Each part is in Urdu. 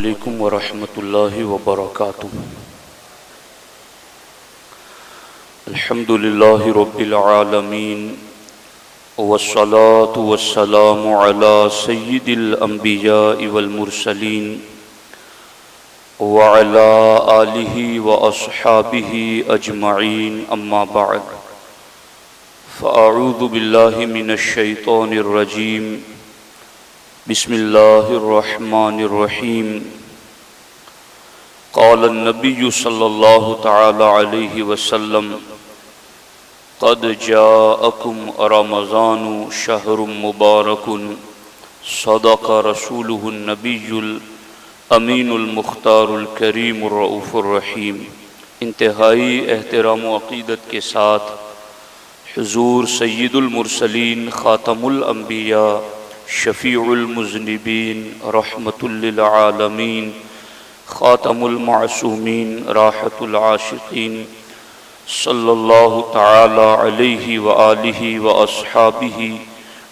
علیکم ورحمۃ اللہ وبرکاتہ۔ الحمد للہ رب العالمین والصلاة والسلام علی سید الانبیاء والمرسلین وعلی آلہ واصحابہ اجمعین، اما بعد فاعوذ باللہ من الشیطان الرجیم، بسم اللہ الرحمن الرحیم۔ قال النبی صلی اللہ تعالی علیہ وسلم: قد جاءکم رمضان شہر مبارک صدق رسولہ النبی الامین المختار الکریم الرؤوف الرحیم۔ انتہائی احترام و عقیدت کے ساتھ حضور سید المرسلین، خاتم الانبیاء، شفیع المذنبین، رحمت للعالمین، خاتم المعصومین، راحت العاشقین، صلی اللہ تعالی علیہ وآلہ واصحابہ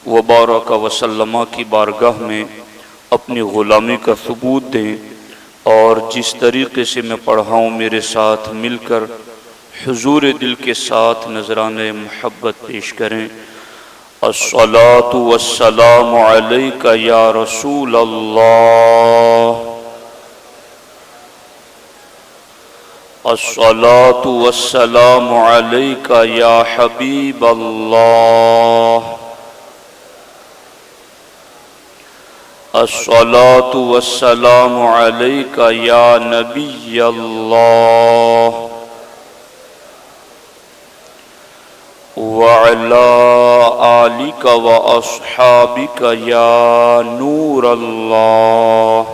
وبارک وسلم کی بارگاہ میں اپنی غلامی کا ثبوت دیں، اور جس طریقے سے میں پڑھا ہوں میرے ساتھ مل کر حضور دل کے ساتھ نذرانے محبت پیش کریں۔ الصلاۃ والسلام علیک یا رسول اللہ، الصلاۃ والسلام علیک یا حبیب اللہ، الصلاۃ والسلام علیک یا نبی اللہ، وعلى آلك وأصحابك يا نور الله،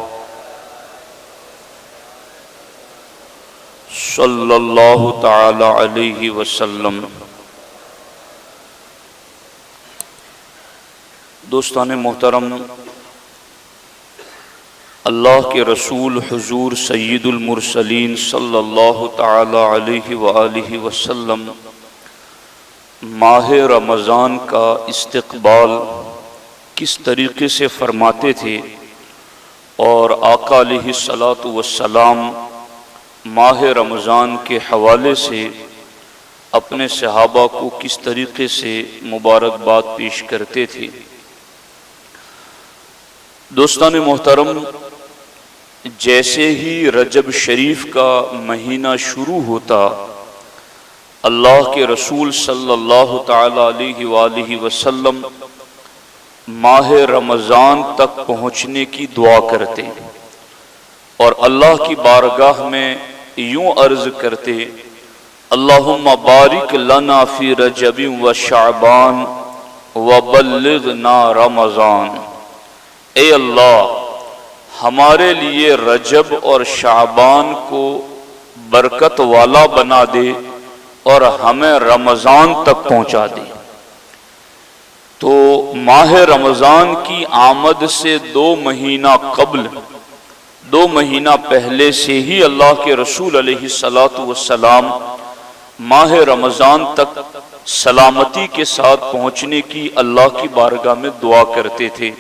صلی اللہ تعالی علیہ وسلم۔ دوستان محترم، اللہ کے رسول حضور سید المرسلین صلی اللہ تعالی علیہ وآلہ وسلم ماہ رمضان کا استقبال کس طریقے سے فرماتے تھے، اور آقا علیہ الصلاۃ والسلام ماہ رمضان کے حوالے سے اپنے صحابہ کو کس طریقے سے مبارکباد پیش کرتے تھے۔ دوستان محترم، جیسے ہی رجب شریف کا مہینہ شروع ہوتا، اللہ کے رسول صلی اللہ تعالی علیہ وآلہ وسلم ماہ رمضان تک پہنچنے کی دعا کرتے اور اللہ کی بارگاہ میں یوں عرض کرتے: اللہم بارک لنا فی رجب و شعبان وبلغنا رمضان۔ اے اللہ، ہمارے لیے رجب اور شعبان کو برکت والا بنا دے اور ہمیں رمضان تک پہنچا دی۔ تو ماہ رمضان کی آمد سے 2 مہینہ قبل، 2 مہینہ پہلے سے ہی اللہ کے رسول علیہ الصلاۃ والسلام ماہ رمضان تک سلامتی کے ساتھ پہنچنے کی اللہ کی بارگاہ میں دعا کرتے تھے،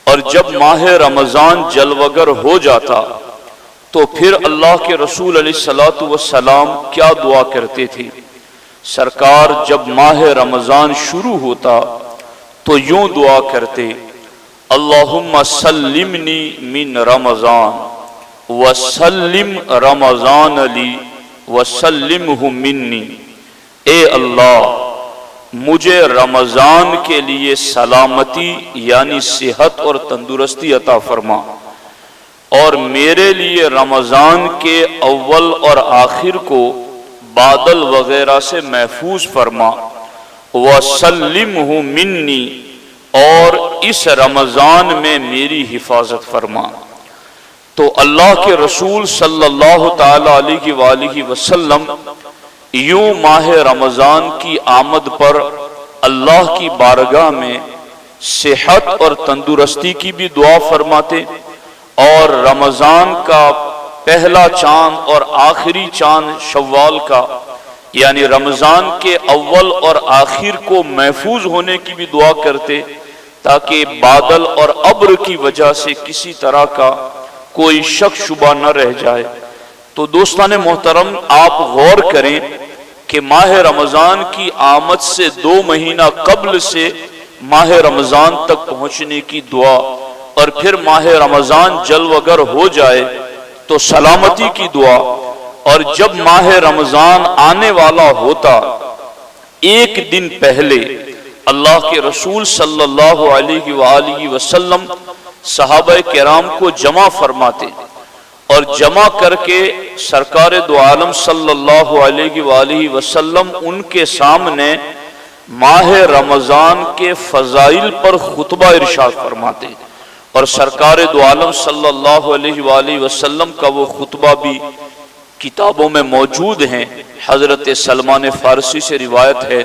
اور جب ماہ رمضان جلوگر ہو جاتا تو پھر اللہ کے رسول علیہ الصلاۃ والسلام کیا دعا کرتے تھے؟ سرکار جب ماہ رمضان شروع ہوتا تو یوں دعا کرتے: اللہم سلمنی من رمضان وسلم رمضان لی وسلمہ منی۔ اے اللہ، مجھے رمضان کے لیے سلامتی یعنی صحت اور تندرستی عطا فرما، اور میرے لیے رمضان کے اول اور آخر کو بادل وغیرہ سے محفوظ فرما، وَسَلِّمْهُ مِنِّي، اور اس رمضان میں میری حفاظت فرما۔ تو اللہ کے رسول صلی اللہ تعالی علیہ وآلہ وسلم یوں ماہ رمضان کی آمد پر اللہ کی بارگاہ میں صحت اور تندرستی کی بھی دعا فرماتے، اور رمضان کا پہلا چاند اور آخری چاند شوال کا یعنی رمضان کے اول اور آخر کو محفوظ ہونے کی بھی دعا کرتے، تاکہ بادل اور ابر کی وجہ سے کسی طرح کا کوئی شک شبہ نہ رہ جائے۔ تو دوستان محترم، آپ غور کریں کہ ماہ رمضان کی آمد سے 2 مہینہ قبل سے ماہ رمضان تک پہنچنے کی دعا، اور پھر ماہ رمضان جلوگر ہو جائے تو سلامتی کی دعا، اور جب ماہ رمضان آنے والا ہوتا 1 دن پہلے اللہ کے رسول صلی اللہ علیہ وآلہ وسلم صحابہ کرام کو جمع فرماتے اور جمع کر کے سرکار دو عالم صلی اللہ علیہ وآلہ وسلم ان کے سامنے ماہ رمضان کے فضائل پر خطبہ ارشاد فرماتے، اور سرکار دو عالم صلی اللہ علیہ وآلہ وسلم کا وہ خطبہ بھی کتابوں میں موجود ہیں۔ حضرت سلمان فارسی سے روایت ہے،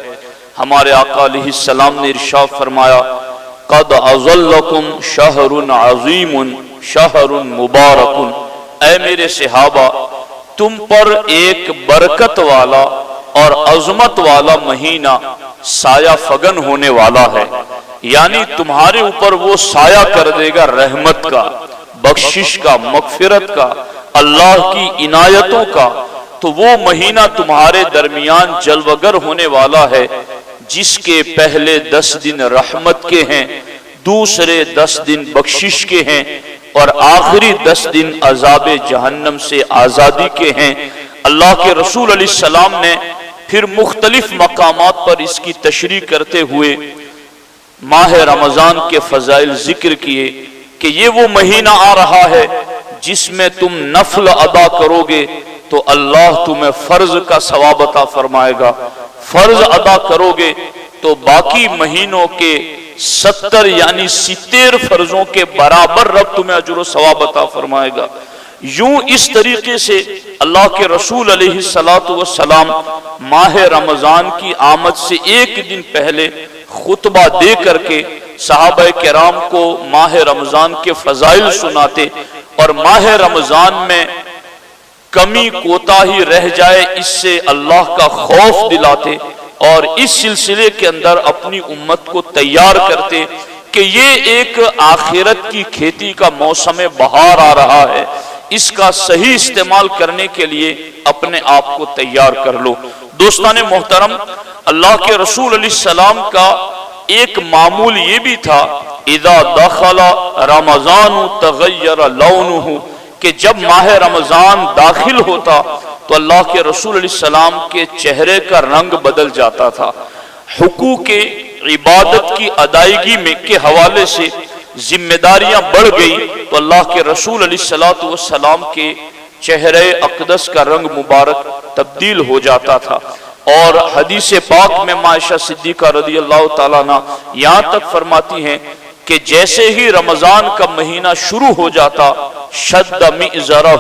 ہمارے آقا علیہ السلام نے ارشاد فرمایا، قد اظلکم شہر عظیم شہر مبارک، اے میرے صحابہ تم پر ایک برکت والا اور عظمت والا مہینہ سایہ فگن ہونے والا ہے، یعنی تمہارے اوپر وہ سایہ کر دے گا رحمت کا، بخشش کا، مغفرت کا، اللہ کی عنایتوں کا۔ تو وہ مہینہ تمہارے درمیان جلوگر ہونے والا ہے جس کے پہلے 10 دن رحمت کے ہیں، دوسرے 10 دن بخشش کے ہیں، اور آخری 10 دن عذاب جہنم سے آزادی کے ہیں۔ اللہ کے رسول علیہ السلام نے پھر مختلف مقامات پر اس کی تشریح کرتے ہوئے ماہ رمضان کے فضائل ذکر کیے کہ یہ وہ مہینہ آ رہا ہے جس میں تم نفل ادا کرو گے تو اللہ تمہیں فرض کا ثواب عطا فرمائے گا، فرض ادا کرو گے تو باقی مہینوں کے 70 یعنی 70 فرضوں کے برابر رب تمہیں اجر و ثواب عطا فرمائے گا۔ یوں اس طریقے سے اللہ کے رسول علیہ السلام ماہ رمضان کی آمد سے 1 دن پہلے خطبہ دے کر کے صحابہ کرام کو ماہ رمضان کے فضائل سناتے، اور ماہ رمضان میں کمی کوتاہی رہ جائے اس سے اللہ کا خوف دلاتے، اور اس سلسلے کے اندر اپنی امت کو تیار کرتے کہ یہ ایک آخرت کی کھیتی کا موسم بہار آ رہا ہے، اس کا صحیح استعمال کرنے کے لیے اپنے آپ کو تیار کر لو۔ دوستان محترم، اللہ کے رسول علیہ السلام کا ایک معمول یہ بھی تھا، اذا دخل رمضان تغیر لونہ، کہ جب ماہ رمضان داخل ہوتا تو اللہ کے رسول علیہ السلام کے چہرے کا رنگ بدل جاتا تھا۔ حقوق عبادت کی ادائیگی میں کے حوالے سے ذمہ داریاں بڑھ گئی تو اللہ کے رسول علیہ السلام کے چہرے اقدس کا رنگ مبارک تبدیل ہو جاتا تھا۔ اور حدیث پاک میں عائشہ صدیقہ رضی اللہ تعالیٰ عنہ یہاں تک فرماتی ہیں کہ جیسے ہی رمضان کا مہینہ شروع ہو جاتا شد مئزرہ،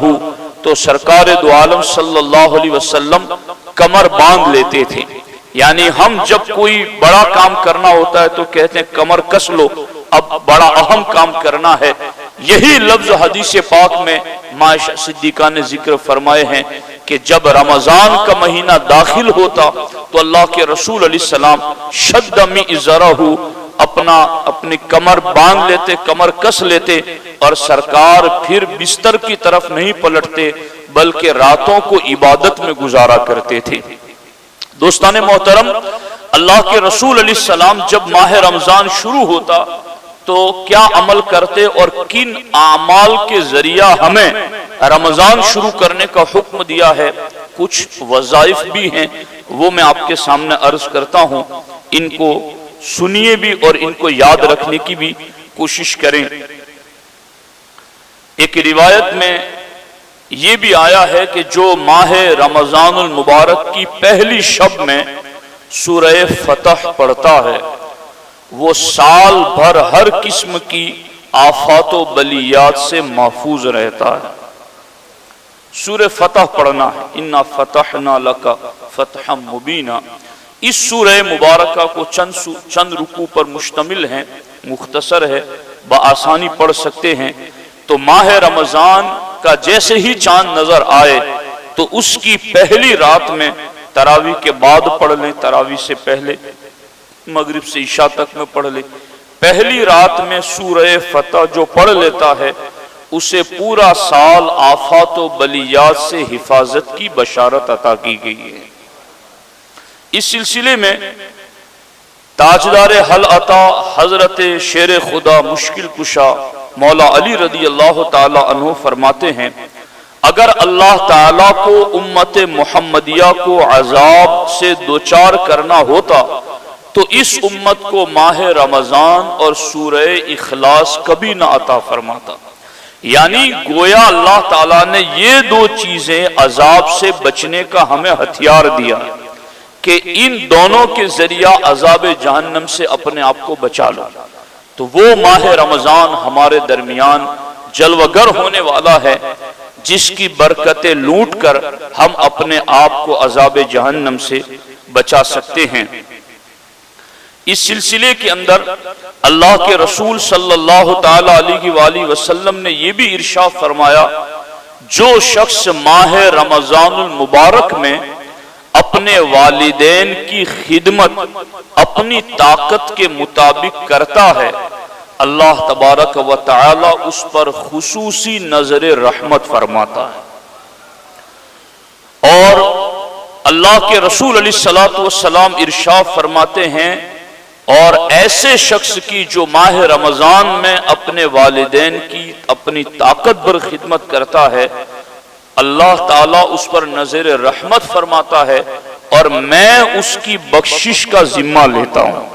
تو سرکار دو عالم صلی اللہ علیہ وسلم کمر باندھ لیتے تھے۔ یعنی ہم جب کوئی بڑا کام کرنا ہوتا ہے تو کہتے ہیں کمر کس لو، اب بڑا اہم کام کرنا ہے۔ یہی لفظ حدیث پاک میں عائشہ صدیقہ نے ذکر فرمائے ہیں کہ جب رمضان کا مہینہ داخل ہوتا تو اللہ کے رسول علیہ السلام شد مئزرہ، اپنی کمر باندھ لیتے، کمر کس لیتے، اور سرکار پھر بستر کی طرف نہیں پلٹتے بلکہ راتوں کو عبادت میں گزارا کرتے تھے۔ دوستان محترم، اللہ کے رسول علیہ السلام جب ماہ رمضان شروع ہوتا تو کیا عمل کرتے اور کن اعمال کے ذریعہ ہمیں رمضان شروع کرنے کا حکم دیا ہے، کچھ وظائف بھی ہیں، وہ میں آپ کے سامنے عرض کرتا ہوں، ان کو سنیے بھی اور ان کو یاد رکھنے کی بھی کوشش کریں۔ ایک روایت میں یہ بھی آیا ہے کہ جو ماہ رمضان المبارک کی پہلی شب میں سورہ فتح پڑھتا ہے وہ سال بھر ہر قسم کی آفات و بلیات سے محفوظ رہتا ہے۔ سورہ فتح پڑھنا ہے، انا فتحنا لک فتحا مبینا۔ اس سورہ مبارکہ کو چند رکوع پر مشتمل ہے، مختصر ہے، بآسانی پڑھ سکتے ہیں۔ تو ماہ رمضان کا جیسے ہی چاند نظر آئے تو اس کی پہلی رات میں تراویح کے بعد پڑھ لیں، تراویح سے پہلے، مغرب سے عشاء تک میں پڑھ لیں، پہلی رات میں سورہ فتح جو پڑھ لیتا ہے اسے پورا سال آفات و بلیات سے حفاظت کی بشارت عطا کی گئی ہے۔ اس سلسلے میں تاجدار حل عطا حضرت شیر خدا مشکل کشا مولا علی رضی اللہ تعالی عنہ فرماتے ہیں، اگر اللہ تعالیٰ کو امت محمدیہ کو عذاب سے دوچار کرنا ہوتا تو اس امت کو ماہ رمضان اور سورہ اخلاص کبھی نہ عطا فرماتا۔ یعنی گویا اللہ تعالیٰ نے یہ دو چیزیں عذاب سے بچنے کا ہمیں ہتھیار دیا کہ ان دونوں کے ذریعہ عذاب جہنم سے اپنے آپ کو بچا لو، تو وہ ماہ رمضان ہمارے درمیان جلوگر ہونے والا ہے جس کی برکتیں لوٹ کر ہم اپنے آپ کو عذاب جہنم سے بچا سکتے ہیں۔ اس سلسلے کے اندر اللہ کے رسول صلی اللہ تعالی علیہ وآلہ وسلم نے یہ بھی ارشاد فرمایا، جو شخص ماہ رمضان المبارک میں اپنے والدین کی خدمت اپنی طاقت کے مطابق کرتا ہے، اللہ تبارک و تعالی اس پر خصوصی نظر رحمت فرماتا ہے۔ اور اللہ کے رسول علیہ الصلوۃ والسلام ارشاد فرماتے ہیں، اور ایسے شخص کی جو ماہ رمضان میں اپنے والدین کی اپنی طاقت بھر خدمت کرتا ہے، اللہ تعالیٰ اس پر نظر رحمت فرماتا ہے اور میں اس کی بخشش کا ذمہ لیتا ہوں،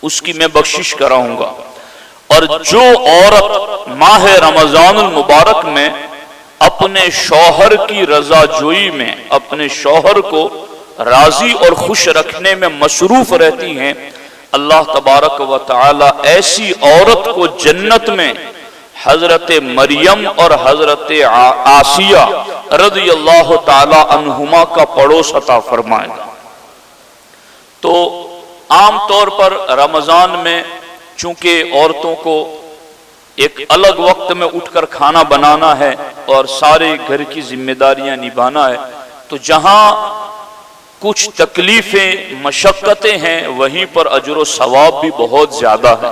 اس کی میں بخشش کراؤں گا۔ اور جو عورت ماہ رمضان المبارک میں اپنے شوہر کی رضا جوئی میں اپنے شوہر کو راضی اور خوش رکھنے میں مصروف رہتی ہیں، اللہ تبارک و تعالی ایسی عورت کو جنت میں حضرت مریم اور حضرت آسیہ رضی اللہ تعالی عنہما کا پڑوس عطا فرمائے گا۔ تو عام طور پر رمضان میں چونکہ عورتوں کو ایک الگ وقت میں اٹھ کر کھانا بنانا ہے اور سارے گھر کی ذمہ داریاں نبھانا ہے، تو جہاں کچھ تکلیفیں مشقتیں ہیں وہیں پر اجر و ثواب بھی بہت زیادہ ہے۔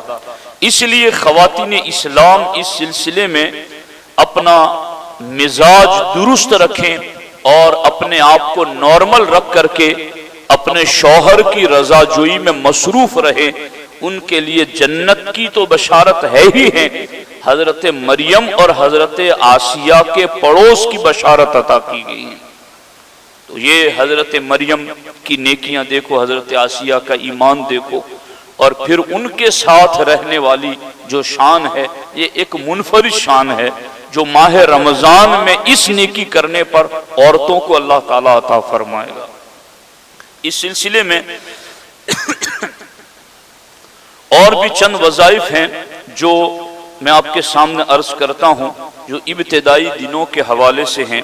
اس لیے خواتین اسلام اس سلسلے میں اپنا مزاج درست رکھیں اور اپنے آپ کو نارمل رکھ کر کے اپنے شوہر کی رضا جوئی میں مصروف رہیں۔ ان کے لیے جنت کی تو بشارت ہے ہی ہے، حضرت مریم اور حضرت آسیہ کے پڑوس کی بشارت عطا کی گئی ہے۔ تو یہ حضرت مریم کی نیکیاں دیکھو، حضرت آسیہ کا ایمان دیکھو، اور پھر ان کے ساتھ رہنے والی جو شان ہے، یہ ایک منفرد شان ہے جو ماہ رمضان میں اس نیکی کرنے پر عورتوں کو اللہ تعالیٰ عطا فرمائے گا۔ اس سلسلے میں اور بھی چند وظائف ہیں جو میں آپ کے سامنے عرض کرتا ہوں، جو ابتدائی دنوں کے حوالے سے ہیں۔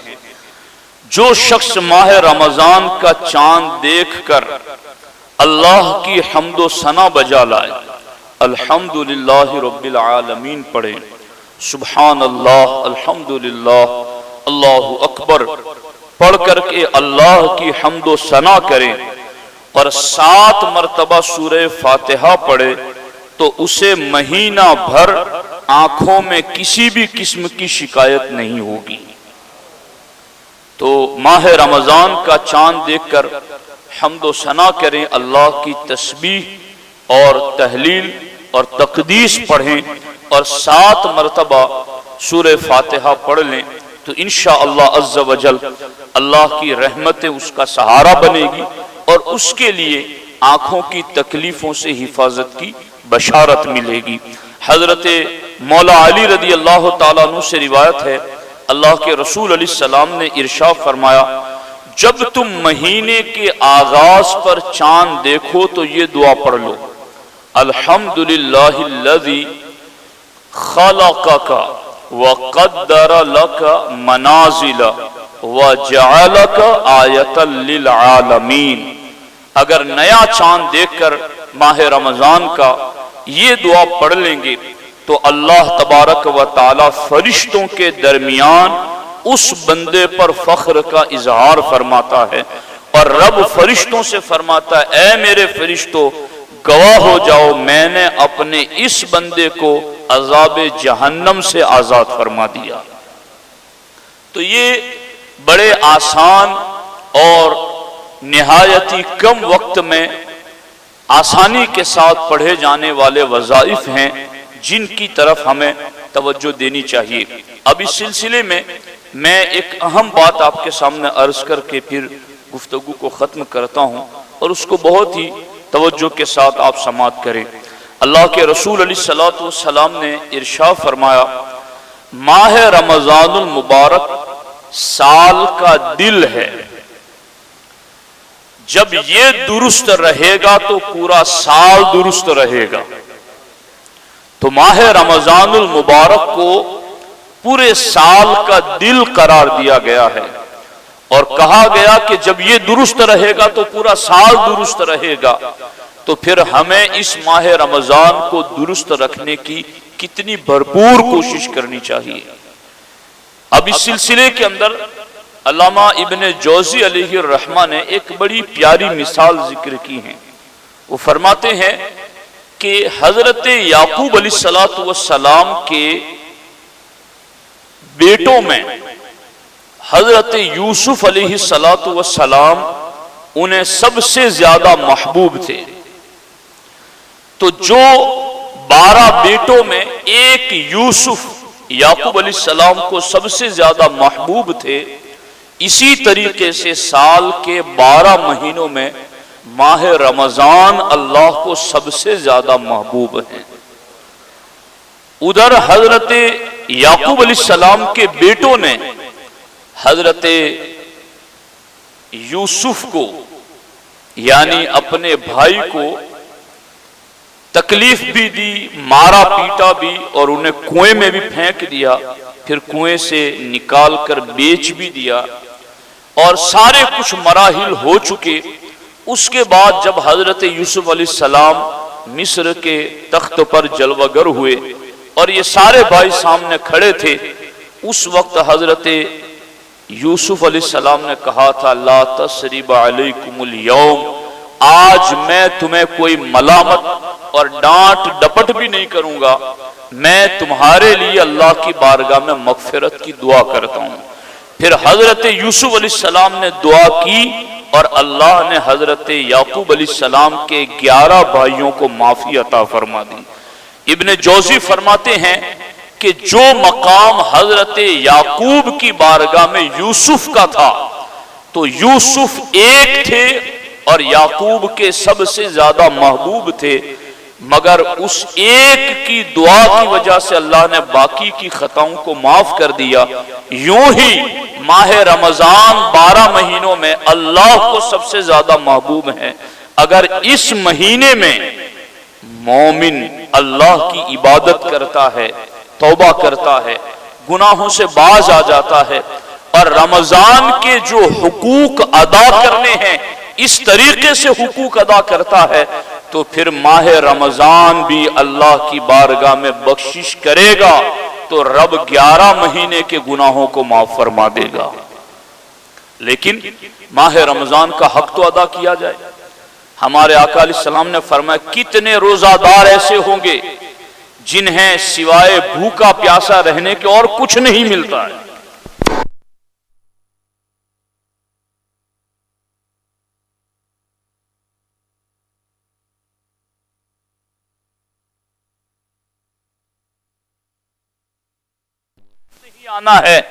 جو شخص ماہ رمضان کا چاند دیکھ کر اللہ کی حمد و ثنا بجا لائے، الحمدللہ رب العالمین پڑھے، سبحان اللہ، الحمدللہ، اللہ اکبر پڑھ کر کے اللہ کی حمد و ثنا کرے اور 7 مرتبہ سورہ فاتحہ پڑھے، تو اسے مہینہ بھر آنکھوں میں کسی بھی قسم کی شکایت نہیں ہوگی۔ تو ماہ رمضان کا چاند دیکھ کر حمد و ثنا کریں، اللہ کی تسبیح اور تہلیل اور تقدیس پڑھیں اور 7 مرتبہ سورہ فاتحہ پڑھ لیں، تو انشاءاللہ عز و جل اللہ کی رحمت اس کا سہارا بنے گی اور اس کے لیے آنکھوں کی تکلیفوں سے حفاظت کی بشارت ملے گی۔ حضرت مولا علی رضی اللہ تعالیٰ عنہ سے روایت ہے، اللہ کے رسول علیہ السلام نے ارشاد فرمایا، جب تم مہینے کے آغاز پر چاند دیکھو تو یہ دعا پڑھ لو، الحمدللہ الذی خلقک وقدر لک منازل وجعلک آیۃ للعالمین۔ اگر نیا چاند دیکھ کر ماہ رمضان کا یہ دعا پڑھ لیں گے تو اللہ تبارک و تعالی فرشتوں کے درمیان اس بندے پر فخر کا اظہار فرماتا ہے، اور رب فرشتوں سے فرماتا ہے، اے میرے فرشتوں، گواہ ہو جاؤ میں نے اپنے اس بندے کو عذاب جہنم سے آزاد فرما دیا۔ تو یہ بڑے آسان اور نہایتی کم وقت میں آسانی کے ساتھ پڑھے جانے والے وظائف ہیں جن کی طرف ہمیں توجہ دینی چاہیے۔ اب اس سلسلے میں ایک اہم بات آپ کے سامنے عرض کر کے پھر گفتگو کو ختم کرتا ہوں، اور اس کو بہت ہی توجہ کے ساتھ آپ سماعت کریں۔ اللہ کے رسول علیہ الصلوۃ والسلام نے ارشاد فرمایا، ماہ رمضان المبارک سال کا دل ہے، جب یہ درست رہے گا تو پورا سال درست رہے گا۔ تو ماہ رمضان المبارک کو پورے سال کا دل قرار دیا گیا ہے، اور کہا گیا کہ جب یہ درست رہے گا تو پورا سال درست رہے گا۔ تو پھر ہمیں اس ماہ رمضان کو درست رکھنے کی کتنی بھرپور کوشش کرنی چاہیے۔ اب اس سلسلے کے اندر علامہ ابن جوزی علیہ الرحمہ نے ایک بڑی پیاری مثال ذکر کی ہے۔ وہ فرماتے ہیں کہ حضرت یعقوب علیہ السلام کے بیٹوں میں حضرت یوسف علیہ السلام انہیں سب سے زیادہ محبوب تھے۔ تو جو 12 بیٹوں میں ایک یوسف یعقوب علیہ السلام کو سب سے زیادہ محبوب تھے، اسی طریقے سے سال کے 12 مہینوں میں ماہ رمضان اللہ کو سب سے زیادہ محبوب ہیں۔ ادھر حضرت یعقوب علیہ السلام کے بیٹوں نے حضرت یوسف کو یعنی اپنے بھائی کو تکلیف بھی دی، مارا پیٹا بھی، اور انہیں کنویں میں بھی پھینک دیا، پھر کنویں سے نکال کر بیچ بھی دیا، اور سارے کچھ مراحل ہو چکے۔ اس کے بعد جب حضرت یوسف علیہ السلام مصر کے تخت پر جلوہ گر ہوئے اور یہ سارے بھائی سامنے کھڑے تھے، اس وقت حضرت یوسف علیہ السلام نے کہا تھا، لا تثریب علیکم اليوم، آج میں تمہیں کوئی ملامت اور ڈانٹ ڈپٹ بھی نہیں کروں گا، میں تمہارے لیے اللہ کی بارگاہ میں مغفرت کی دعا کرتا ہوں۔ پھر حضرت یوسف علیہ السلام نے دعا کی اور اللہ نے حضرت یعقوب علیہ السلام کے 11 بھائیوں کو معافی عطا فرما دی۔ ابن جوزی فرماتے ہیں کہ جو مقام حضرت یعقوب کی بارگاہ میں یوسف کا تھا، تو یوسف ایک تھے اور یعقوب کے سب سے زیادہ محبوب تھے، مگر اس ایک کی دعا کی وجہ سے اللہ نے باقی کی خطاؤں کو معاف کر دیا۔ یوں ہی ماہ رمضان 12 مہینوں میں اللہ کو سب سے زیادہ محبوب ہے۔ اگر اس مہینے میں مومن اللہ کی عبادت کرتا ہے، توبہ کرتا ہے، گناہوں سے باز آ جاتا ہے، اور رمضان کے جو حقوق ادا کرنے ہیں اس طریقے سے حقوق ادا کرتا ہے، تو پھر ماہ رمضان بھی اللہ کی بارگاہ میں بخشش کرے گا، تو رب 11 مہینے کے گناہوں کو معاف فرما دے گا۔ لیکن ماہ رمضان کا حق تو ادا کیا جائے۔ ہمارے آقا علیہ السلام نے فرمایا، کتنے روزہ دار ایسے ہوں گے جنہیں سوائے بھوکا پیاسا رہنے کے اور کچھ نہیں ملتا ہے۔ آنا ہے،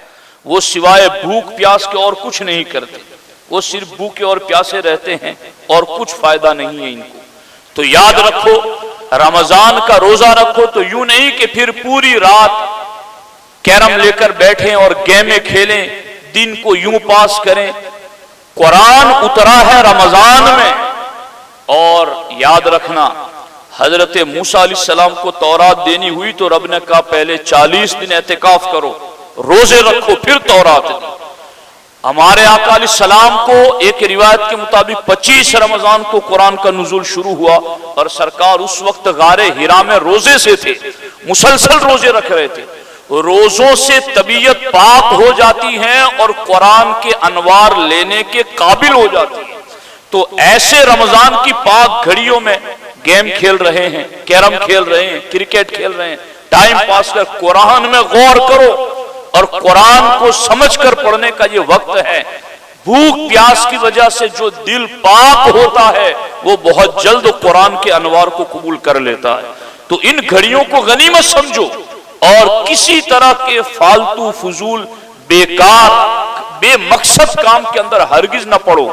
وہ سوائے بھوک پیاس کے اور کچھ نہیں کرتے، وہ صرف بھوکے اور پیاسے رہتے ہیں اور کچھ فائدہ نہیں ہے ان کو۔ تو یاد رکھو، رمضان کا روزہ رکھو تو یوں نہیں کہ پھر پوری رات کیرم لے کر بیٹھیں اور گیمیں کھیلیں، دن کو یوں پاس کریں۔ قرآن اترا ہے رمضان میں، اور یاد رکھنا حضرت موسیٰ علیہ السلام کو تورات دینی ہوئی تو رب نے کہا پہلے 40 دن اعتکاف کرو، روزے رکھو، پھر تورات دی۔ ہمارے آقا علیہ السلام کو ایک روایت کے مطابق 25 رمضان کو قرآن کا نزول شروع ہوا، اور سرکار اس وقت غار حرا میں روزے سے تھے، مسلسل روزے رکھ رہے تھے۔ روزوں سے طبیعت پاک ہو جاتی ہے اور قرآن کے انوار لینے کے قابل ہو جاتی ہے۔ تو ایسے رمضان کی پاک گھڑیوں میں گیم کھیل رہے ہیں، کیرم کھیل رہے ہیں، کرکٹ کھیل رہے ہیں، ٹائم پاس کر قرآن میں غور کرو، اور قرآن کو سمجھ کر پڑھنے کا یہ وقت ہے۔ بھوک پیاس کی وجہ سے جو دل پاک ہوتا ہے وہ بہت جلد قرآن کے انوار کو قبول کر لیتا ہے۔ تو ان گھڑیوں کو غنیمت سمجھو، اور کسی طرح کے فالتو فضول بیکار بے مقصد کام کے اندر ہرگز نہ پڑو،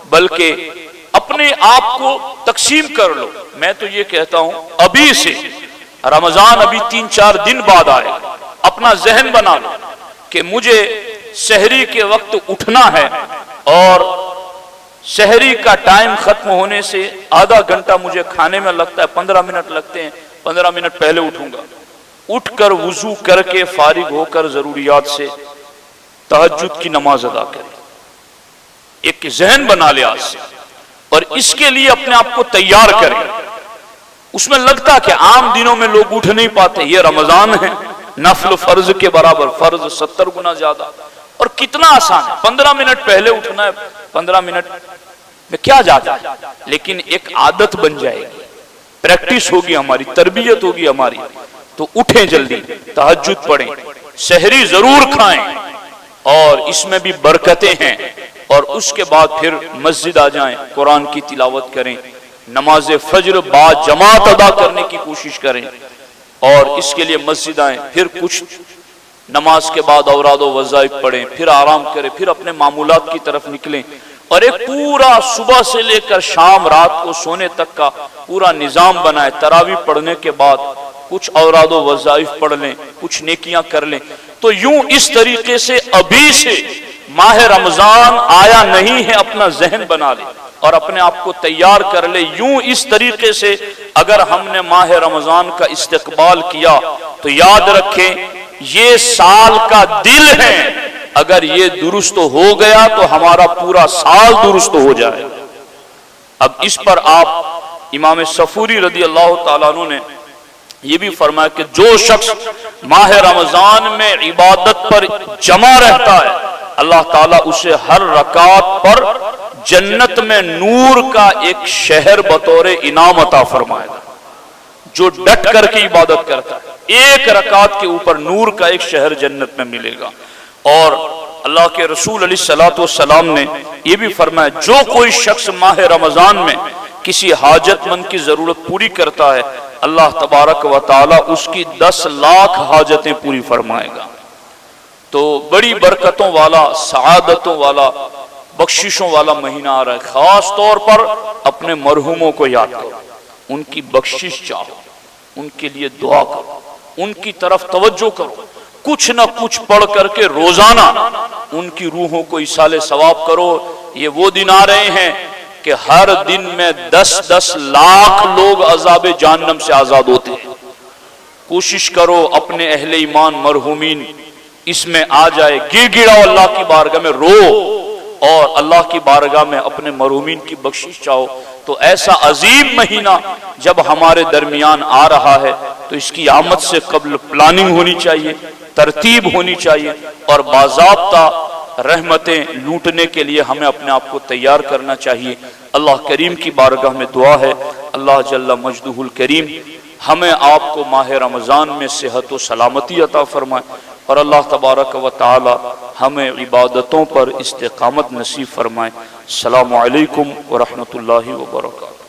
بلکہ اپنے آپ کو تقسیم کر لو۔ میں تو یہ کہتا ہوں ابھی سے، رمضان ابھی 3-4 دن بعد آئے، اپنا ذہن بنا لو کہ مجھے سحری کے وقت اٹھنا ہے، اور سحری کا ٹائم ختم ہونے سے آدھا گھنٹہ مجھے کھانے میں لگتا ہے، 15 منٹ لگتے ہیں، 15 منٹ پہلے اٹھوں گا، اٹھ کر وضو کر کے فارغ ہو کر ضروریات سے تہجد کی نماز ادا کرے۔ ایک ذہن بنا لے آج سے، اور اس کے لیے اپنے آپ کو تیار کریں۔ اس میں لگتا کہ عام دنوں میں لوگ اٹھ نہیں پاتے، یہ رمضان ہے، نفل فرض کے برابر، فرض 70 گنا زیادہ، اور کتنا آسان ہے، 15 منٹ پہلے اٹھنا ہے، 15 منٹ میں کیا جاتا ہے، لیکن ایک عادت بن جائے گی، پریکٹس ہوگی ہماری، تربیت ہوگی ہماری۔ تو اٹھیں جلدی، تہجد پڑھیں، سحری ضرور کھائیں، اور اس میں بھی برکتیں ہیں، اور اس کے بعد پھر مسجد آ جائیں، قرآن کی تلاوت کریں، نماز فجر با جماعت ادا کرنے کی کوشش کریں، اور اس کے لیے مسجد آئیں، پھر کچھ نماز کے بعد اوراد و وظائف پڑھیں، پھر آرام کریں، پھر اپنے معمولات کی طرف نکلیں، اور ایک پورا صبح سے لے کر شام رات کو سونے تک کا پورا نظام بنائیں۔ تراویح پڑھنے کے بعد کچھ اوراد و وظائف پڑھ لیں، کچھ نیکیاں کر لیں۔ تو یوں اس طریقے سے ابھی سے ماہ رمضان آیا نہیں ہے، اپنا ذہن بنا لیں اور اپنے آپ کو تیار کر لے۔ یوں اس طریقے سے اگر ہم نے ماہ رمضان کا استقبال کیا تو یاد رکھیں یہ سال کا دل ہے، اگر یہ درست ہو گیا تو ہمارا پورا سال درست ہو جائے۔ اب اس پر آپ امام صفوری رضی اللہ تعالیٰ عنہ نے یہ بھی فرمایا کہ جو شخص ماہ رمضان میں عبادت پر جمع رہتا ہے، اللہ تعالیٰ اسے ہر رکعت پر جنت میں نور کا ایک شہر بطور انعام عطا فرمائے گا۔ جو ڈٹ کر کے عبادت کرتا ہے، ایک رکعت کے اوپر نور کا ایک شہر جنت میں ملے گا۔ اور اللہ کے رسول علیہ الصلوۃ والسلام نے یہ بھی فرمایا جو کوئی شخص ماہ رمضان میں کسی حاجت مند کی ضرورت پوری کرتا ہے، اللہ تبارک و تعالی اس کی 10 لاکھ حاجتیں پوری فرمائے گا۔ تو بڑی برکتوں والا، سعادتوں والا، بخششوں والا مہینہ آ رہا ہے۔ خاص طور پر اپنے مرحوموں کو یاد کرو، ان کی بخشش چاہو، ان کے لیے دعا کرو، ان کی طرف توجہ کرو، کچھ نہ کچھ پڑھ کر کے روزانہ ان کی روحوں کو ایصال ثواب کرو۔ یہ وہ دن آ رہے ہیں کہ ہر دن میں 10-10 لاکھ لوگ عذاب جہنم سے آزاد ہوتے ہیں۔ کوشش کرو اپنے اہل ایمان مرحومین اس میں آ جائے، گر گڑاؤ اللہ کی بارگاہ میں، رو اور اللہ کی بارگاہ میں اپنے مرحومین کی بخشش چاہو۔ تو ایسا عظیم مہینہ جب ہمارے درمیان آ رہا ہے تو اس کی آمد سے قبل پلاننگ ہونی چاہیے، ترتیب ہونی چاہیے، اور باضابطہ رحمتیں لوٹنے کے لیے ہمیں اپنے آپ کو تیار کرنا چاہیے۔ اللہ کریم کی بارگاہ میں دعا ہے اللہ جل مجدہ الکریم ہمیں آپ کو ماہ رمضان میں صحت و سلامتی عطا فرمائے، اور اللہ تبارک و تعالی ہمیں عبادتوں پر استقامت نصیب فرمائے۔ السلام علیکم ورحمۃ اللہ وبرکاتہ۔